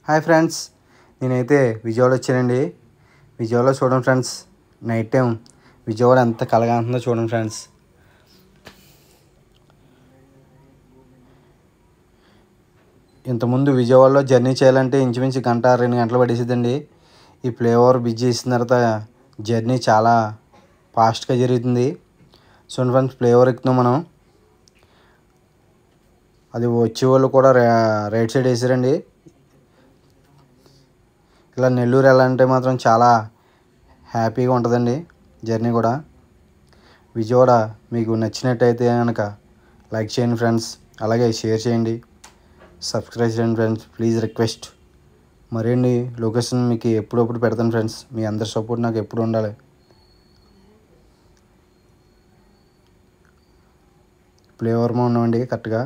Hi friends, నేనైతే విజయవాడ వచ్చానండి. విజయవాడలో చూడండి ఫ్రెండ్స్, నైట్ టైం విజయవాడ ఎంత కలగా ఉంటుందో చూడండి ఫ్రెండ్స్. ఇంతకుముందు విజయవాడలో జర్నీ చేయాలంటే ఇంచుమించు 1-2 గంటలు పడేసిద్దండి. ఈ ఫ్లైఓవర్ బ్రిడ్జ్ చేసిన తర్వాత జర్నీ చాలా ఫాస్ట్గా జరుగుతుంది. చూడండి ఫ్రెండ్స్, ఫ్లైఓవర్ ఎక్కుతున్నాం మనం. అది వచ్చే వాళ్ళు కూడా రైట్ సైడ్ వేసారండి. ఇలా నెల్లూరు వెళ్ళాలంటే మాత్రం చాలా హ్యాపీగా ఉంటుందండి జర్నీ కూడా. విజయవాడ మీకు నచ్చినట్టయితే కనుక లైక్ చేయండి ఫ్రెండ్స్, అలాగే షేర్ చేయండి, సబ్స్క్రైబ్ చేయండి ఫ్రెండ్స్, ప్లీజ్ రిక్వెస్ట్. మరిన్ని లొకేషన్ మీకు ఎప్పుడప్పుడు పెడతాను ఫ్రెండ్స్. మీ అందరి సపోర్ట్ నాకు ఎప్పుడు ఉండాలి. ఫ్లైఓవర్లో ఉన్నామండి కరెక్ట్గా.